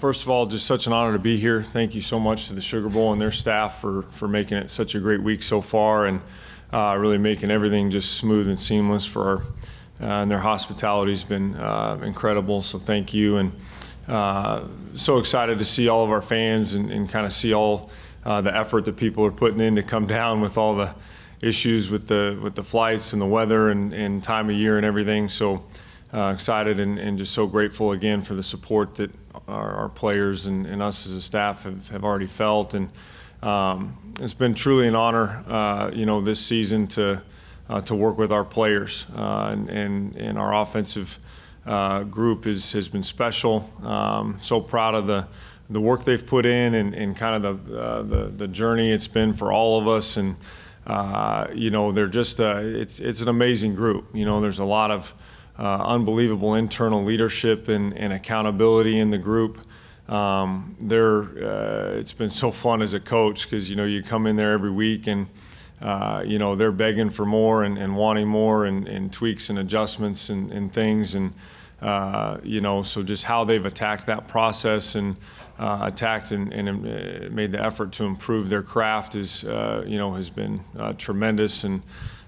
First of all, just such an honor to be here. Thank you so much to the Sugar Bowl and their staff for making it such a great week so far, and really making everything just smooth and seamless for and their hospitality has been incredible, so thank you. And so excited to see all of our fans and kind of see all the effort that people are putting in to come down with all the issues with the flights and the weather and time of year and everything. So excited and just so grateful again for the support that our players and us as a staff have already felt. And it's been truly an honor, this season to work with our players, and our offensive group has been special. So proud of the work they've put in and kind of the journey it's been for all of us. And they're just it's an amazing group. There's a lot of unbelievable internal leadership and accountability in the group. It's been so fun as a coach because you come in there every week and they're begging for more and wanting more and tweaks and adjustments and things, and so just how they've attacked that process and attacked and made the effort to improve their craft has been tremendous. And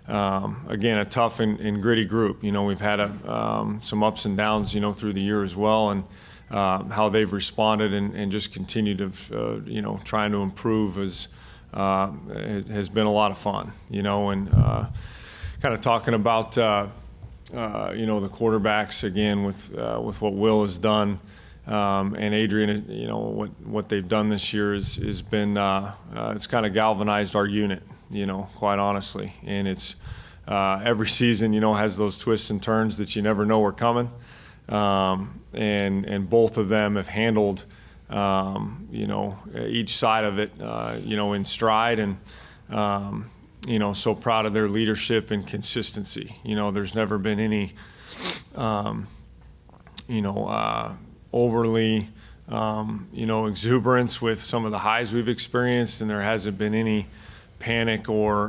again, a tough and gritty group. We've had some ups and downs, through the year as well, and how they've responded and just continued to, trying to improve has been a lot of fun, and kind of talking about, the quarterbacks again with what Will has done, and Adrian, what they've done this year has been, it's kind of galvanized our unit, quite honestly. And it's every season, has those twists and turns that you never know are coming. And both of them have handled, each side of it, in stride. And, so proud of their leadership and consistency. There's never been any, overly, exuberance with some of the highs we've experienced, and there hasn't been any panic or,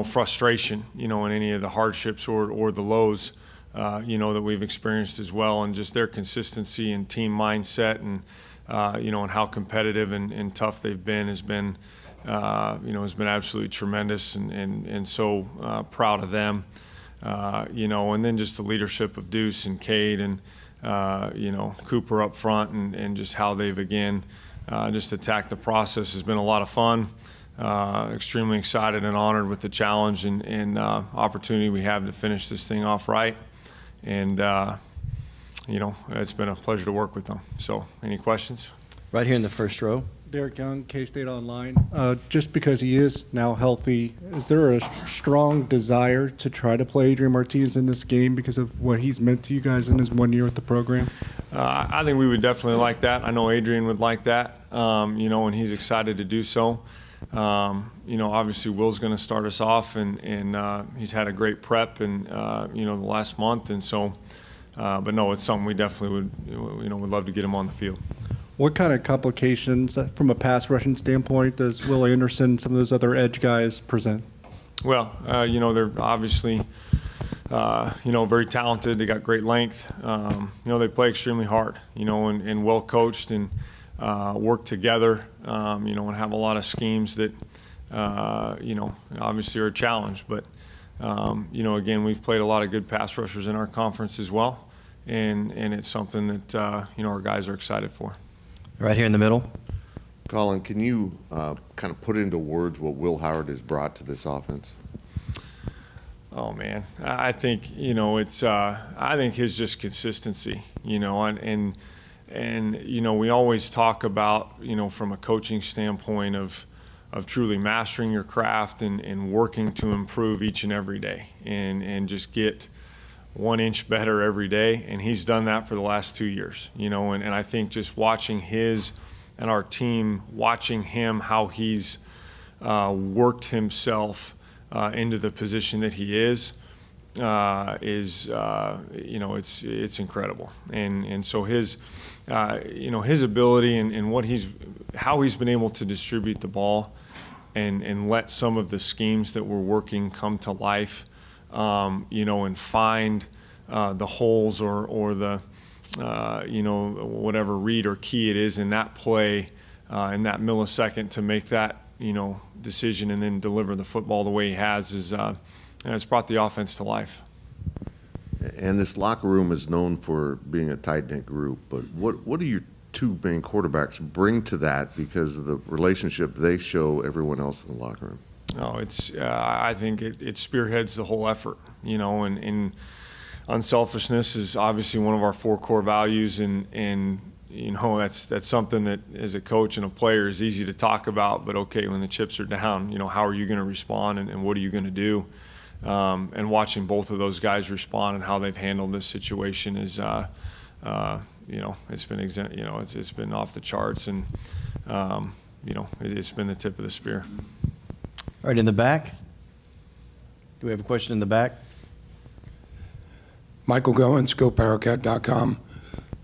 frustration, in any of the hardships or the lows, that we've experienced as well. And just their consistency and team mindset and, and how competitive and tough they've been has been absolutely tremendous, and so proud of them. And then just the leadership of Deuce and Cade and, Cooper up front and just how they've, again, just attacked the process has been a lot of fun. Extremely excited and honored with the challenge and opportunity we have to finish this thing off right. And, it's been a pleasure to work with them. So any questions? Right here in the first row. Derek Young, K-State Online. Just because he is now healthy, is there a strong desire to try to play Adrian Martinez in this game because of what he's meant to you guys in his 1 year with the program? I think we would definitely like that. I know Adrian would like that, and he's excited to do so. Obviously Will's going to start us off, and he's had a great prep and, the last month. And so, but no, it's something we definitely would love to get him on the field. What kind of complications from a pass rushing standpoint does Will Anderson and some of those other edge guys present? Well, they're obviously, very talented. They got great length. They play extremely hard, and well coached and work together, and have a lot of schemes that, obviously are a challenge. But, again, we've played a lot of good pass rushers in our conference as well, and it's something that, our guys are excited for. Right here in the middle. Collin, can you kind of put into words what Will Howard has brought to this offense? Oh man, I think it's I think his just consistency, and we always talk about from a coaching standpoint of truly mastering your craft and working to improve each and every day and just get 1 inch better every day, and he's done that for the last 2 years, and I think just watching his and our team, watching him, how he's worked himself into the position that he is it's incredible, and so his his ability and how he's been able to distribute the ball and let some of the schemes that we're working come to life. And find the holes or the whatever read or key it is in that play, in that millisecond to make that, decision and then deliver the football the way he has it's brought the offense to life. And this locker room is known for being a tight-knit group, but what do your two main quarterbacks bring to that because of the relationship they show everyone else in the locker room? No, I think it spearheads the whole effort, and unselfishness is obviously one of our 4 core values, and that's something that as a coach and a player is easy to talk about, but okay, when the chips are down, how are you going to respond and what are you going to do? And watching both of those guys respond and how they've handled this situation is, it's been it's been off the charts, and it's been the tip of the spear. All right, in the back. Do we have a question in the back? Michael Goins, GoPowerCat.com.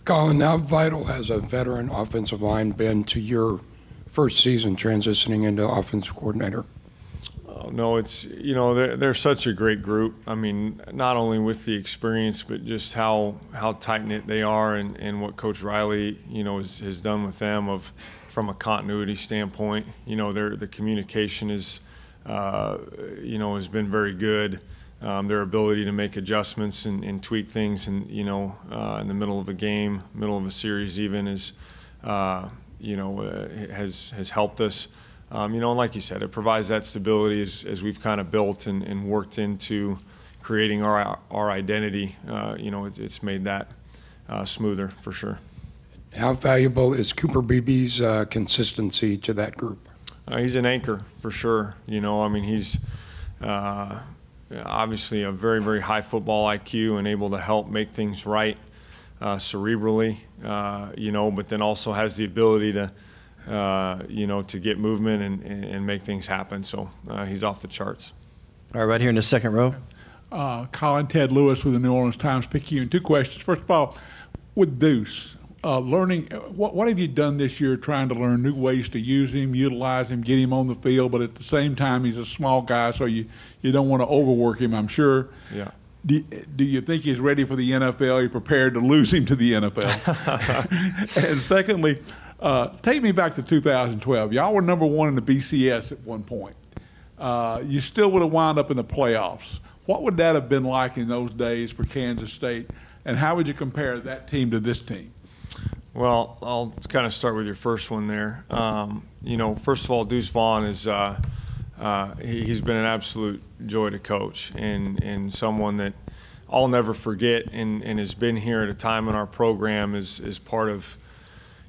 Collin, how vital has a veteran offensive line been to your first season transitioning into offensive coordinator? Oh, no, it's, they're such a great group. I mean, not only with the experience, but just how tight-knit they are and what Coach Riley, has done with them from a continuity standpoint. The communication is, has been very good. Their ability to make adjustments and tweak things, and in the middle of a game, middle of a series, even has helped us. And like you said, it provides that stability as we've kind of built and worked into creating our identity. It's made that smoother for sure. How valuable is Cooper Beebe's consistency to that group? He's an anchor for sure. He's obviously a very, very high football IQ and able to help make things right cerebrally, but then also has the ability to, to get movement and make things happen. So he's off the charts. All right, right here in the second row. Collin, Ted Lewis with the New Orleans Times-Picayune. 2 questions. First of all, with Deuce, learning, what have you done this year trying to learn new ways to use him, utilize him, get him on the field, but at the same time he's a small guy, so you don't want to overwork him, I'm sure. Yeah. Do you think he's ready for the NFL? Are you prepared to lose him to the NFL? And secondly, take me back to 2012. Y'all were number 1 in the BCS at one point. You still would have wound up in the playoffs. What would that have been like in those days for Kansas State, and how would you compare that team to this team? Well, I'll kind of start with your first one there. First of all, Deuce Vaughn is he's been an absolute joy to coach and someone that I'll never forget and has been here at a time in our program is part of,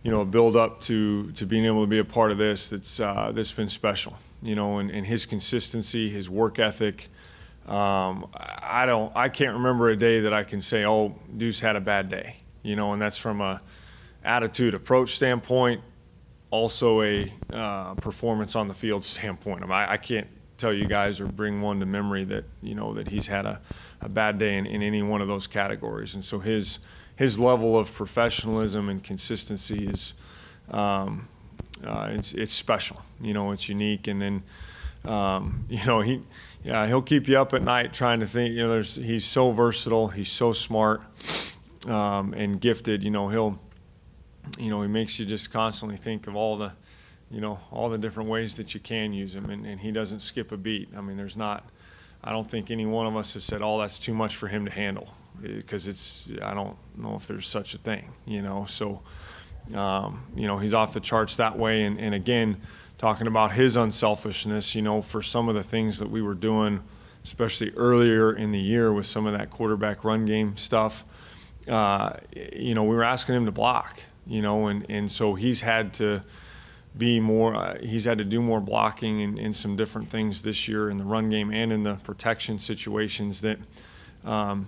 a build up to being able to be a part of this that's been special, and his consistency, his work ethic. I can't remember a day that I can say, oh, Deuce had a bad day, and that's from a attitude approach standpoint, also a performance on the field standpoint. I can't tell you guys or bring one to memory that that he's had a bad day in any one of those categories. And so his level of professionalism and consistency is it's special. It's unique. And then he'll keep you up at night trying to think. He's so versatile. He's so smart and gifted. He makes you just constantly think of all the different ways that you can use him, and he doesn't skip a beat. I don't think any one of us has said, oh, that's too much for him to handle, because I don't know if there's such a thing, So, he's off the charts that way, and again, talking about his unselfishness, for some of the things that we were doing, especially earlier in the year with some of that quarterback run game stuff, we were asking him to block. And so he's had to be more, he's had to do more blocking in some different things this year in the run game and in the protection situations that, a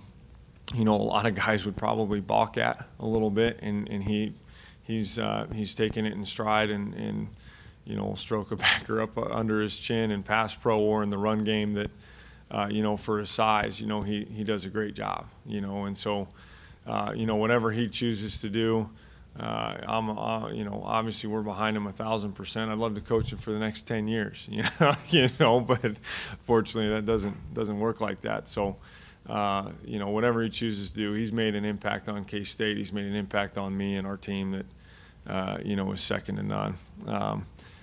lot of guys would probably balk at a little bit. And he's taken it in stride and stroke a backer up under his chin and pass pro or in the run game that, for his size, he does a great job, and so, whatever he chooses to do, obviously we're behind him 1,000%. I'd love to coach him for the next 10 years, but fortunately that doesn't work like that. So, whatever he chooses to do, he's made an impact on K-State. He's made an impact on me and our team that, is second to none.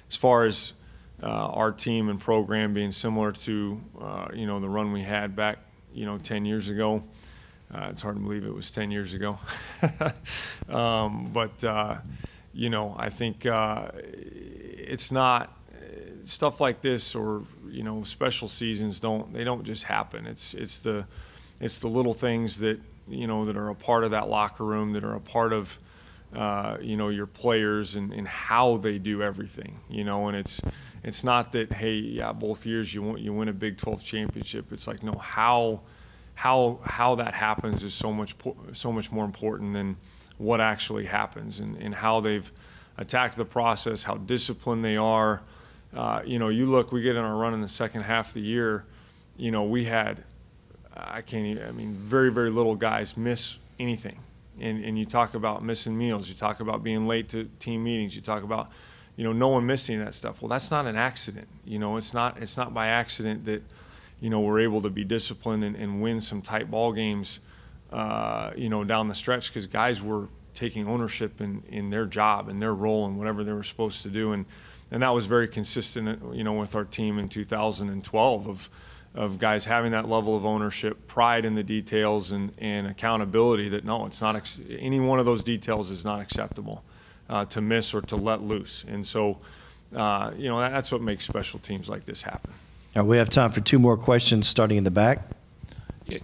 As far as our team and program being similar to, the run we had back, 10 years ago, it's hard to believe it was 10 years ago. I think it's not stuff like this or, special seasons don't just happen. It's the little things that, that are a part of that locker room, that are a part of, your players and how they do everything, and it's not that, hey, yeah, both years you win a Big 12 championship. It's like, no, how that happens is so much more important than what actually happens, and how they've attacked the process, how disciplined they are. You look, we get in our run in the second half of the year, we had, very, very little guys miss anything. And you talk about missing meals, you talk about being late to team meetings, you talk about, no one missing that stuff. Well, that's not an accident. It's not by accident that, we're able to be disciplined and win some tight ball games, down the stretch, because guys were taking ownership in their job and their role and whatever they were supposed to do. And that was very consistent, with our team in 2012 of guys having that level of ownership, pride in the details, and accountability that, no, it's not, any one of those details is not acceptable to miss or to let loose. And so, that's what makes special teams like this happen. All right, we have time for two more questions, starting in the back. Yeah,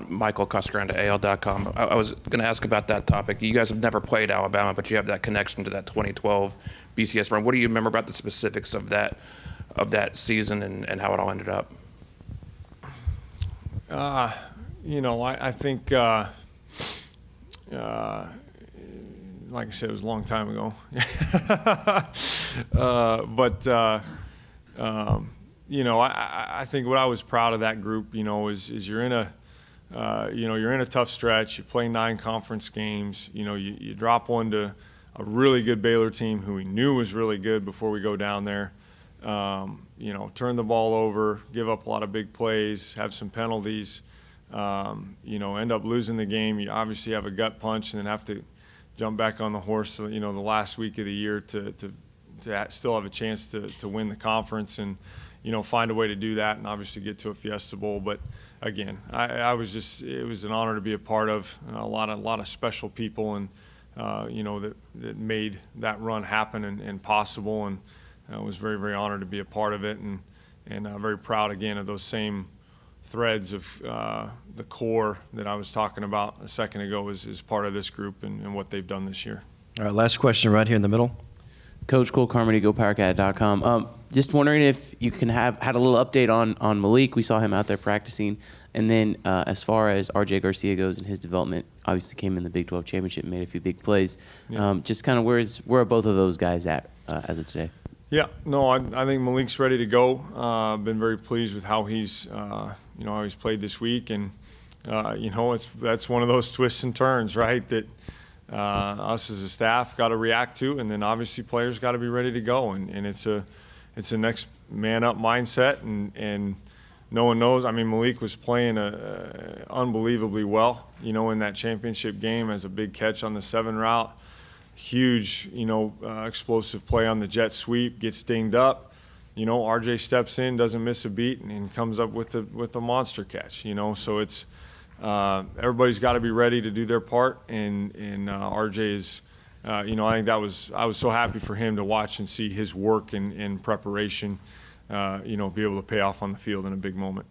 Michael Coscaranda, AL.com. I was going to ask about that topic. You guys have never played Alabama, but you have that connection to that 2012 BCS run. What do you remember about the specifics of that season and how it all ended up? I think, like I said, it was a long time ago. I think what I was proud of that group, is you're in a tough stretch. You play 9 conference games. You drop one to a really good Baylor team who we knew was really good before we go down there. Turn the ball over, give up a lot of big plays, have some penalties, end up losing the game. You obviously have a gut punch and then have to jump back on the horse, the last week of the year to still have a chance to win the conference and, find a way to do that and obviously get to a Fiesta Bowl. But again, it was an honor to be a part of a lot of special people and, that made that run happen and possible. And I was very, very honored to be a part of it, and very proud again of those same threads of the core that I was talking about a second ago is part of this group and what they've done this year. All right, last question right here in the middle. Coach Cole Carmody, GoPowerCat.com. Just wondering if you can had a little update on Malik. We saw him out there practicing. And then as far as RJ Garcia goes and his development, obviously came in the Big 12 championship and made a few big plays. Yeah. Just kind of where are both of those guys at as of today? Yeah, no, I think Malik's ready to go. Been very pleased with how he's how he's played this week, and that's one of those twists and turns, right? That us as a staff got to react to, and then obviously players got to be ready to go, and it's a next man up mindset, and no one knows. I mean, Malik was playing unbelievably well, in that championship game as a big catch on the 7 route. Huge, explosive play on the jet sweep, gets dinged up. RJ steps in, doesn't miss a beat, and comes up with a monster catch. So it's everybody's got to be ready to do their part, and RJ is, I think I was so happy for him to watch and see his work and preparation, be able to pay off on the field in a big moment.